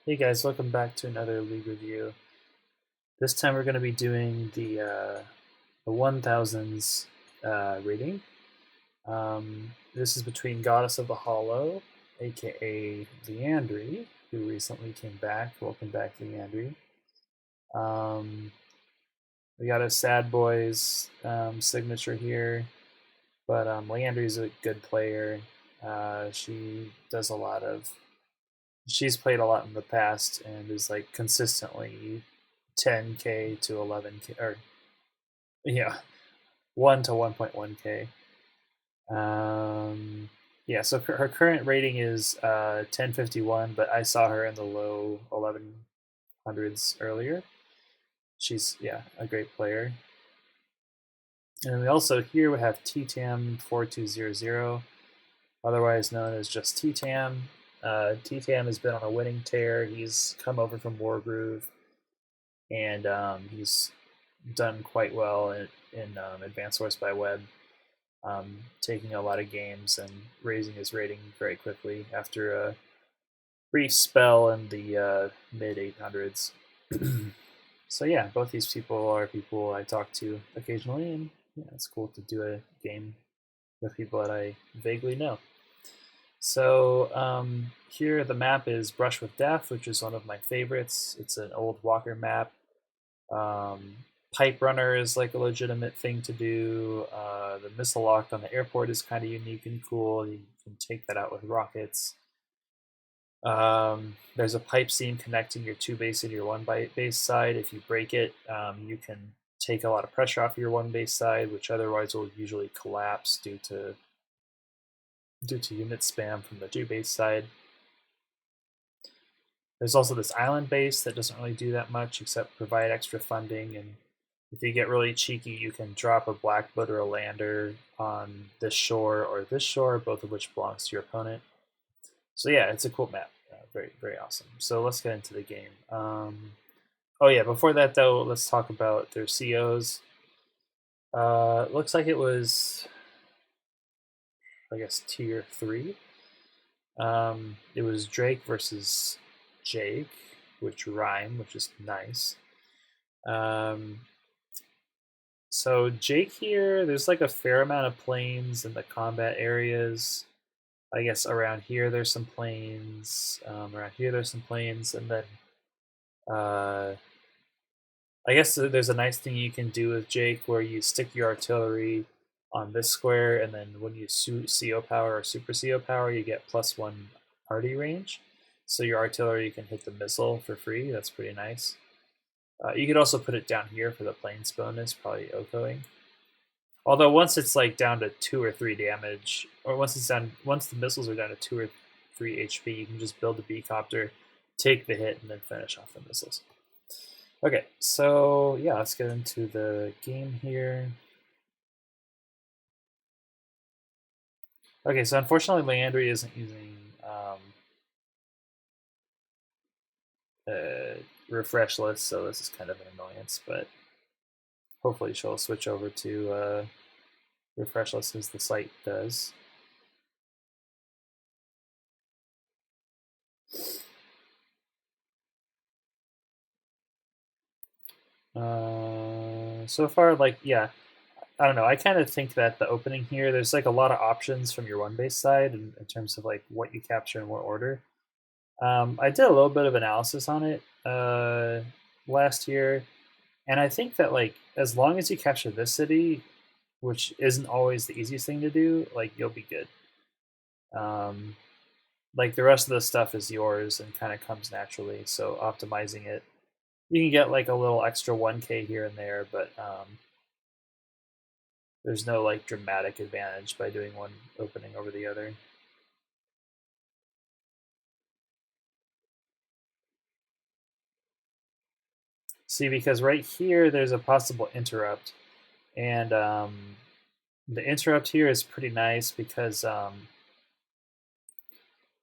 Hey guys, welcome back to another league review. This time we're going to be doing the 1000s reading. This is between Goddess of the Hollow, aka Leandry, who recently came back. Welcome back, Leandry. We got a Sad Boys signature here, but Leandry's a good player. She does a lot of she's played a lot in the past and is like consistently 10k to 11k or yeah 1 to 1.1k. Yeah, so her current rating is 1051, but I saw her in the low 1100s earlier. She's a great player. And we also here we have T-Tam 4200, otherwise known as just T-Tam. T-Tam has been on a winning tear. He's come over from Wargroove, and he's done quite well in Advanced Source by Web, taking a lot of games and raising his rating very quickly after a brief spell in the mid 800s. So yeah, both these people are people I talk to occasionally, and yeah, it's cool to do a game with people that I vaguely know. So here the map is Brush with Death, which is one of my favorites. It's an old Walker map. Pipe Runner is like a legitimate thing to do. The missile lock on the airport is kind of unique and cool. You can take that out with rockets. There's a pipe seam connecting your 2 base and your 1 base side. If you break it, you can take a lot of pressure off your 1 base side, which otherwise will usually collapse due to unit spam from the 2 base side. There's also this island base that doesn't really do that much except provide extra funding, and if you get really cheeky, you can drop a Blackfoot or a lander on this shore or this shore, both of which belongs to your opponent. So yeah, it's a cool map. Very, very awesome. So let's get into the game. Oh yeah, before that though, let's talk about their COs. Looks like it was, I guess, tier 3. It was Drake versus Jake, which rhyme, which is nice. So Jake here, there's like a fair amount of planes in the combat areas. I guess around here there's some planes. Around here there's some planes, and then I guess there's a nice thing you can do with Jake where you stick your artillery on this square, and then when you CO power or super CO power, you get +1 arty range. So your artillery can hit the missile for free. That's pretty nice. You could also put it down here for the planes bonus, probably Okoing. Although once it's like down to 2 or 3 damage, or once the missiles are down to 2 or 3 HP, you can just build a B-copter, take the hit, and then finish off the missiles. Okay, so yeah, let's get into the game here. Okay, so unfortunately, Leandry isn't using refresh list, so this is kind of an annoyance, but hopefully she'll switch over to refresh list as the site does. So far, like, yeah, I don't know. I kind of think that the opening here, there's like a lot of options from your 1 base side in terms of like what you capture in what order. I did a little bit of analysis on it last year, and I think that like as long as you capture this city, which isn't always the easiest thing to do, like you'll be good. Like the rest of the stuff is yours and kind of comes naturally. So optimizing it, you can get like a little extra 1k here and there, but there's no like dramatic advantage by doing one opening over the other. See, because right here there's a possible interrupt, and the interrupt here is pretty nice because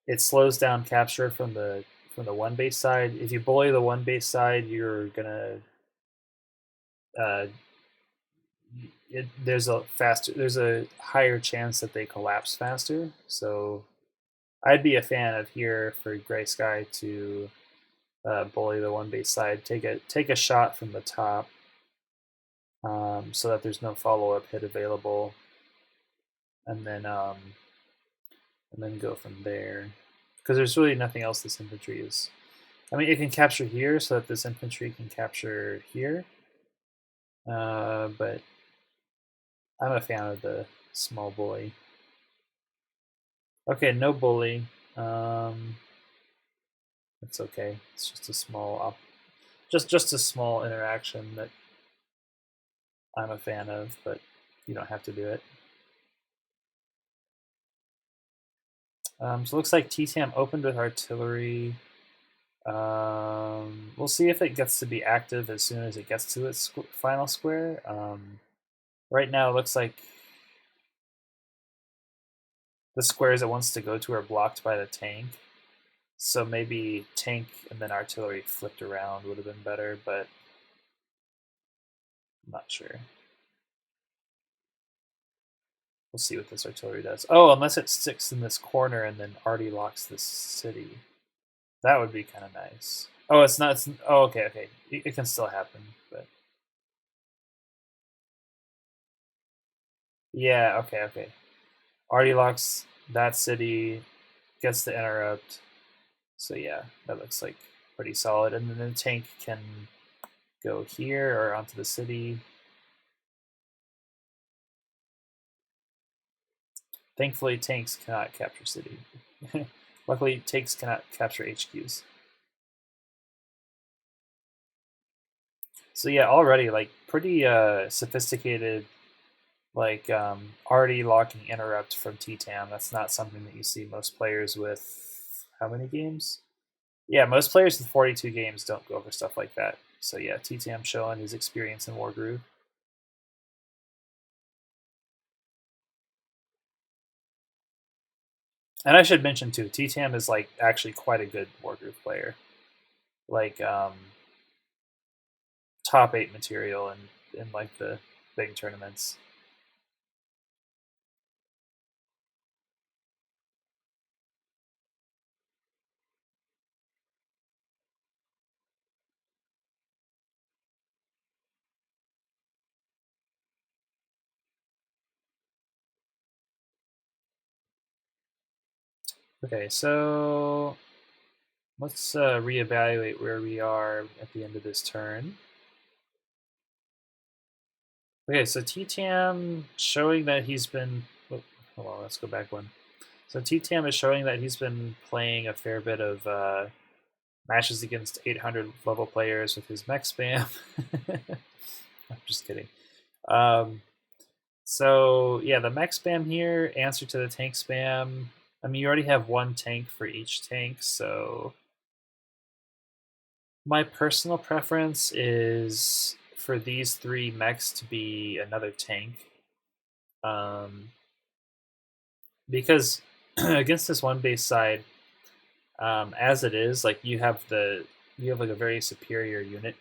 it slows down capture from the 1 base side. If you bully the 1 base side, you're gonna there's a higher chance that they collapse faster. So I'd be a fan of here for Gray Sky to bully the one base side. Take a shot from the top, so that there's no follow up hit available, and then go from there. Because there's really nothing else this infantry is. I mean, it can capture here, so that this infantry can capture here. But I'm a fan of the small bully. Okay, no bully. It's okay. It's just a small just a small interaction that I'm a fan of, but you don't have to do it. So it looks like TTAM opened with artillery. We'll see if it gets to be active as soon as it gets to its final square. Right now, it looks like the squares it wants to go to are blocked by the tank. So maybe tank and then artillery flipped around would have been better, but I'm not sure. We'll see what this artillery does. Oh, unless it sticks in this corner and then already locks this city. That would be kind of nice. Oh, it's not. Oh, okay, okay. It can still happen, but yeah, okay, okay. Already locks that city, gets the interrupt. So yeah, that looks like pretty solid. And then the tank can go here or onto the city. Thankfully, tanks cannot capture city. Luckily, tanks cannot capture HQs. So yeah, already like pretty sophisticated, like already locking interrupt from TTAM. That's not something that you see most players with. How many games? Yeah, most players with 42 games don't go over stuff like that. So yeah, TTAM showing his experience in Wargroove. And I should mention too, TTAM is like actually quite a good Wargroove player. Like top 8 material in like the big tournaments. Okay, so let's reevaluate where we are at the end of this turn. Okay, so TTAM showing that he's been. Oh, hold on, let's go back one. So TTAM is showing that he's been playing a fair bit of matches against 800 level players with his mech spam. I'm just kidding. So yeah, the mech spam here, answer to the tank spam. I mean, you already have one tank for each tank, so my personal preference is for these 3 mechs to be another tank. Because against this one base side, as it is, like you have like a very superior unit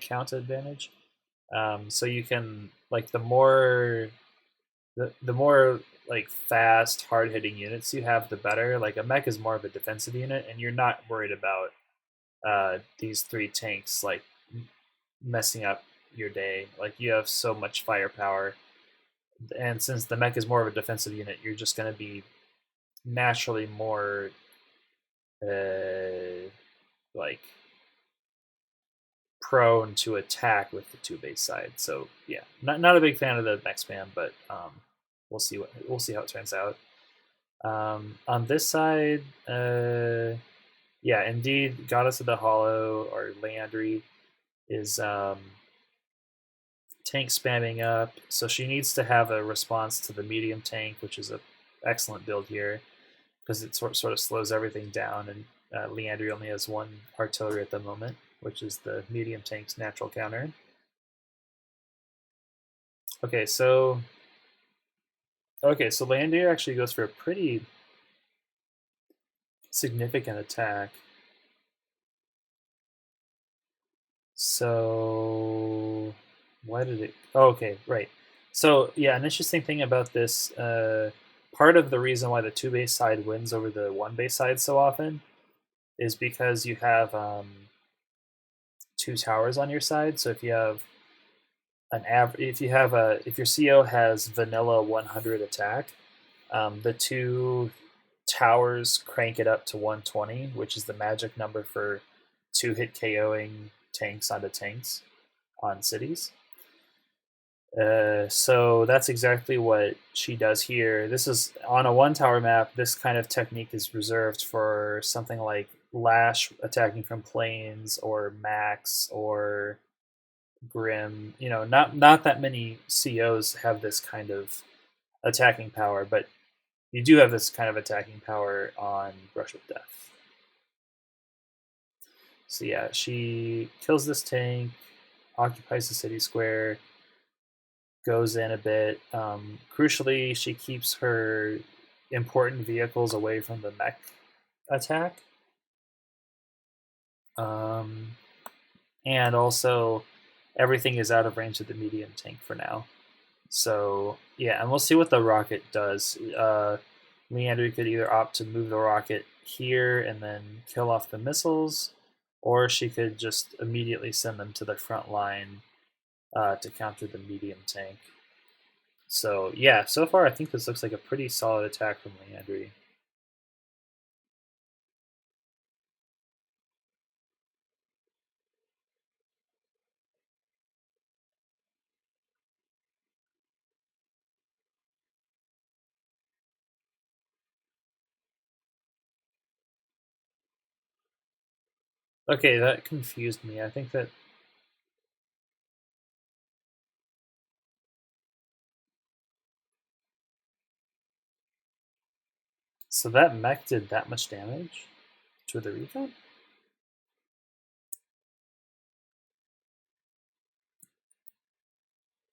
count advantage. So you can like the more like fast, hard hitting units you have, the better. Like a mech is more of a defensive unit, and you're not worried about these 3 tanks like messing up your day. Like you have so much firepower, and since the mech is more of a defensive unit, you're just going to be naturally more like prone to attack with the 2 base side. So yeah, not a big fan of the mech spam, but we'll see how it turns out. On this side, yeah, indeed, Goddess of the Hollow or Landry is tank spamming up, so she needs to have a response to the medium tank, which is a excellent build here because it sort of slows everything down. And Leandry only has 1 artillery at the moment, which is the medium tank's natural counter. Okay, so Leandry actually goes for a pretty significant attack. So why did it? Oh, okay, right. So yeah, an interesting thing about this, part of the reason why the 2 base side wins over the 1 base side so often is because you have two towers on your side. So if you have if your CO has vanilla 100 attack, the two towers crank it up to 120, which is the magic number for two hit KOing tanks onto tanks on cities. So that's exactly what she does here. This is on a one tower map. This kind of technique is reserved for something like Lash attacking from planes or Max or Grim. Not that many COs have this kind of attacking power, but you do have this kind of attacking power on Rush of Death. So yeah, she kills this tank, occupies the city square, goes in a bit. Crucially, she keeps her important vehicles away from the mech attack. And also, everything is out of range of the medium tank for now. So, yeah, and we'll see what the rocket does. Leandry could either opt to move the rocket here and then kill off the missiles, or she could just immediately send them to the front line to counter the medium tank. So yeah, so far I think this looks like a pretty solid attack from Leandry. Okay, that confused me. I think that so that mech did that much damage to the recon?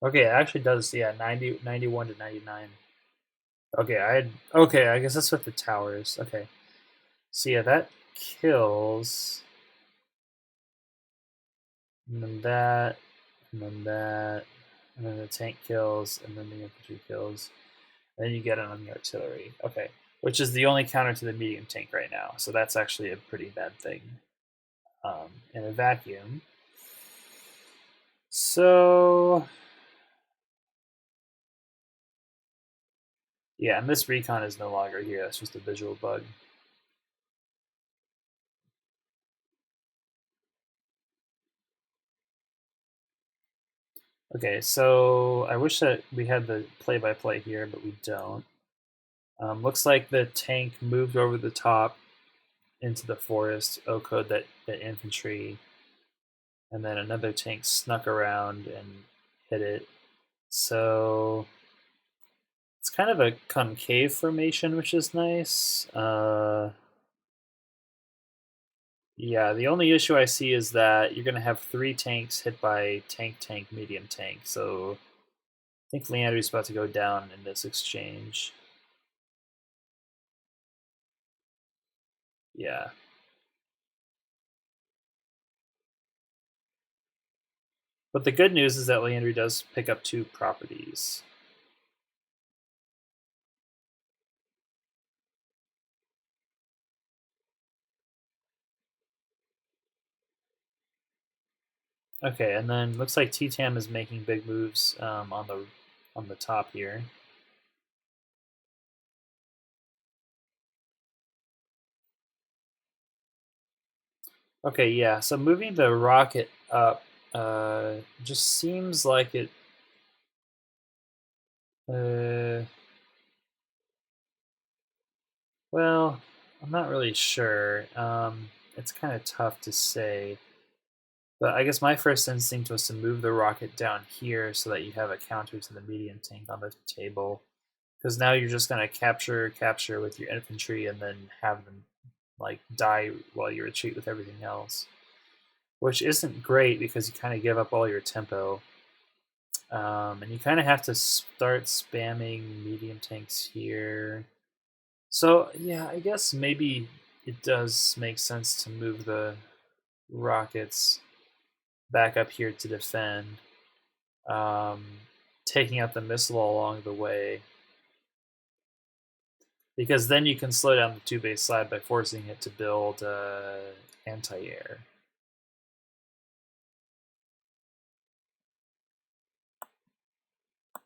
Okay, it actually does, yeah, 91 to 99. Okay, I guess that's with the towers. Okay. So yeah, that kills, and then that, and then that, and then the tank kills, and then the infantry kills. And then you get it on the artillery. Okay. Which is the only counter to the medium tank right now. So that's actually a pretty bad thing in a vacuum. So yeah, and this recon is no longer here. That's just a visual bug. Okay, so I wish that we had the play-by-play here, but we don't. Looks like the tank moved over the top into the forest, O-code that infantry, and then another tank snuck around and hit it. So it's kind of a concave formation, which is nice. Yeah, the only issue I see is that you're going to have three tanks hit by tank, medium tank. So I think Leandry's about to go down in this exchange. Yeah. But the good news is that Leandry does pick up two properties. Okay, and then looks like T-Tam is making big moves on the top here. Okay, yeah. So moving the rocket up just seems like it. Uh, well, I'm not really sure. It's kind of tough to say. But I guess my first instinct was to move the rocket down here so that you have a counter to the medium tank on the table. Because now you're just gonna capture with your infantry, and then have them like die while you retreat with everything else, which isn't great because you kind of give up all your tempo, and you kind of have to start spamming medium tanks here. So yeah, I guess maybe it does make sense to move the rockets back up here to defend, um, taking out the missile along the way. because then you can slow down the 2-base slide by forcing it to build anti-air.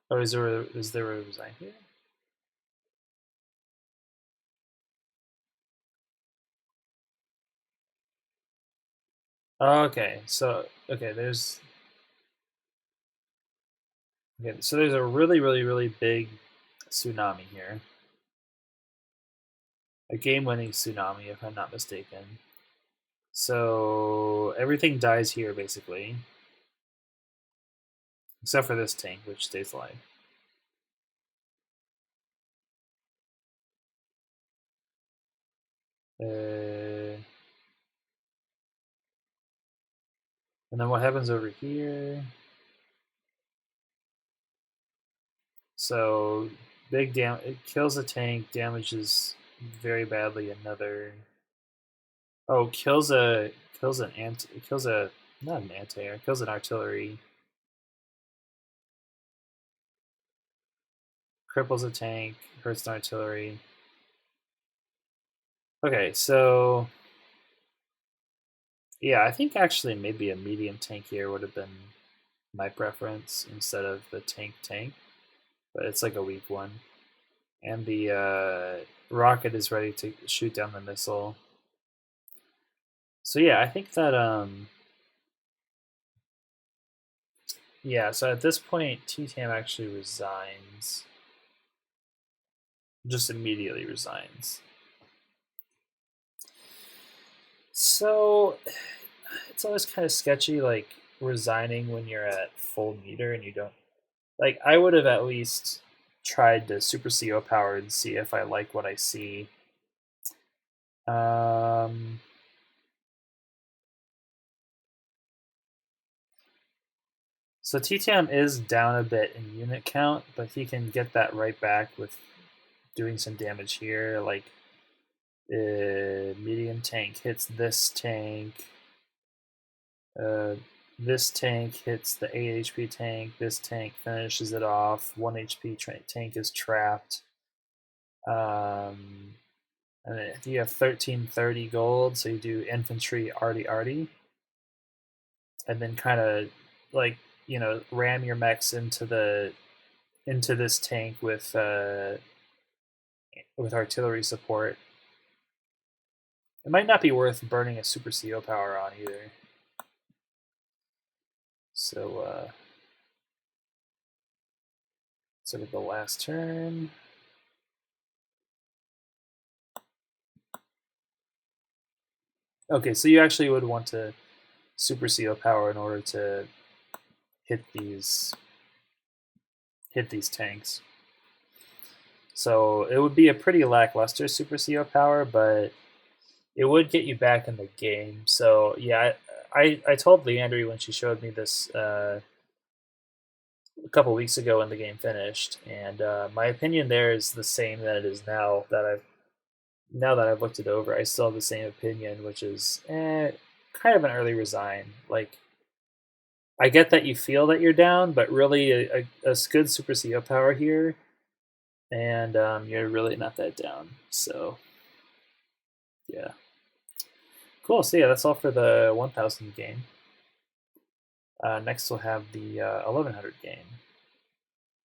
Oh, is there a resign here? Oh, okay, so there's a really big tsunami here, a game-winning tsunami, if I'm not mistaken. So everything dies here basically, except for this tank, which stays alive. And then what happens over here? So big it kills a tank, damages very badly another. Oh, kills a kills an ant kills a not an anti-air, kills an artillery. Cripples a tank, hurts an artillery. Okay, so yeah, I think actually maybe a medium tank here would have been my preference instead of the tank, but it's like a weak one. And the rocket is ready to shoot down the missile. So yeah, I think that yeah. So at this point, TTAM actually resigns, just immediately resigns. So it's always kind of sketchy, like resigning when you're at full meter and you don't like. I would have at least tried to super CO power and see if I like what I see. Um, so TTAM is down a bit in unit count, but he can get that right back with doing some damage here. Like medium tank hits this tank. This tank hits the 8 HP tank. This tank finishes it off. 1 HP tank is trapped. And then you have 1330 gold, so you do infantry arty, and then kind of like ram your mechs into this tank with artillery support. It might not be worth burning a super CO power on either. So sort of the last turn. Okay, so you actually would want to super CO power in order to hit these tanks. So it would be a pretty lackluster super CO power, but it would get you back in the game. So yeah, I told Leandry when she showed me this a couple weeks ago when the game finished, and my opinion there is the same that it is now that I've looked it over. I still have the same opinion, which is kind of an early resign. Like I get that you feel that you're down, but really a good super CO power here, and you're really not that down. So yeah. Cool. So yeah, that's all for the 1000 game. Next we'll have the 1100 game.